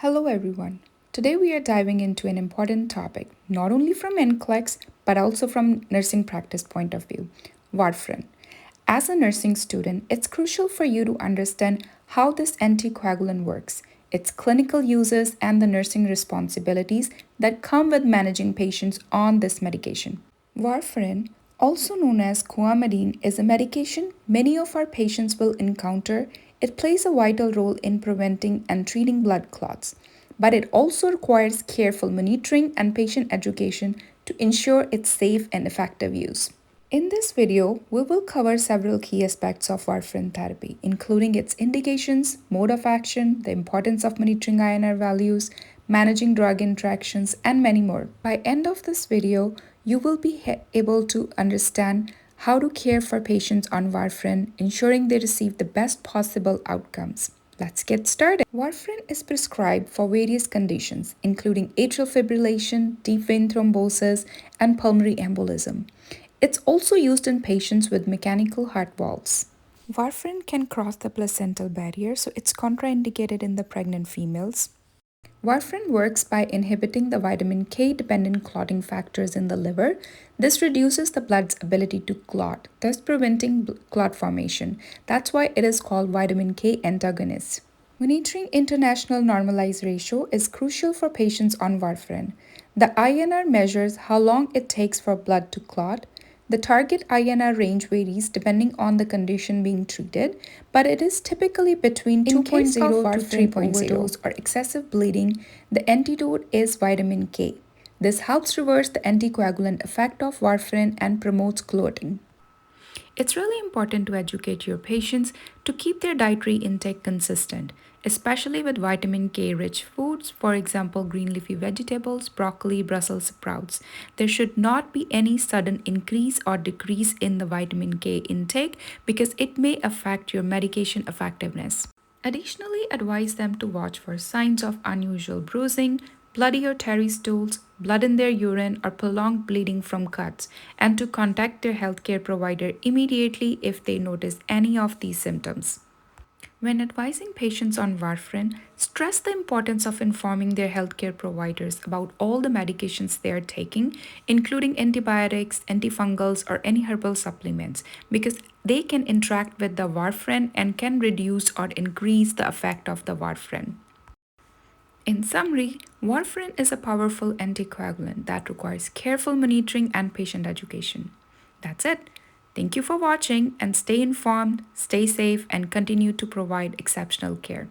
Hello everyone. Today we are diving into an important topic, not only from NCLEX but also from nursing practice point of view, warfarin. As a nursing student, it's crucial for you to understand how this anticoagulant works, its clinical uses, and the nursing responsibilities that come with managing patients on this medication. Warfarin, also known as Coumadin, is a medication many of our patients will encounter. It plays a vital role in preventing and treating blood clots, but it also requires careful monitoring and patient education to ensure its safe and effective use. In this video, we will cover several key aspects of warfarin therapy, including its indications, mode of action, the importance of monitoring INR values, managing drug interactions, and many more. By end of this video, you will be able to understand how to care for patients on warfarin, ensuring they receive the best possible outcomes. Let's get started. Warfarin is prescribed for various conditions, including atrial fibrillation, deep vein thrombosis, and pulmonary embolism. It's also used in patients with mechanical heart valves. Warfarin can cross the placental barrier, so it's contraindicated in the pregnant females. Warfarin works by inhibiting the vitamin K dependent clotting factors in the liver. This reduces the blood's ability to clot, thus preventing clot formation. That's why it is called vitamin K antagonist. Monitoring international normalized ratio is crucial for patients on warfarin. The INR measures how long it takes for blood to clot. The target INR range varies depending on the condition being treated, but it is typically between 2.0 to 3.0. Overdose or excessive bleeding, the antidote is vitamin K. This helps reverse the anticoagulant effect of warfarin and promotes clotting. It's really important to educate your patients to keep their dietary intake consistent, especially with vitamin K rich foods, for example, green leafy vegetables, broccoli, Brussels sprouts. There should not be any sudden increase or decrease in the vitamin K intake because it may affect your medication effectiveness. Additionally, advise them to watch for signs of unusual bruising, bloody or tarry stools, blood in their urine, or prolonged bleeding from cuts, and to contact their healthcare provider immediately if they notice any of these symptoms. When advising patients on warfarin, stress the importance of informing their healthcare providers about all the medications they are taking, including antibiotics, antifungals, or any herbal supplements, because they can interact with the warfarin and can reduce or increase the effect of the warfarin. In summary, warfarin is a powerful anticoagulant that requires careful monitoring and patient education. That's it. Thank you for watching and stay informed, stay safe, and continue to provide exceptional care.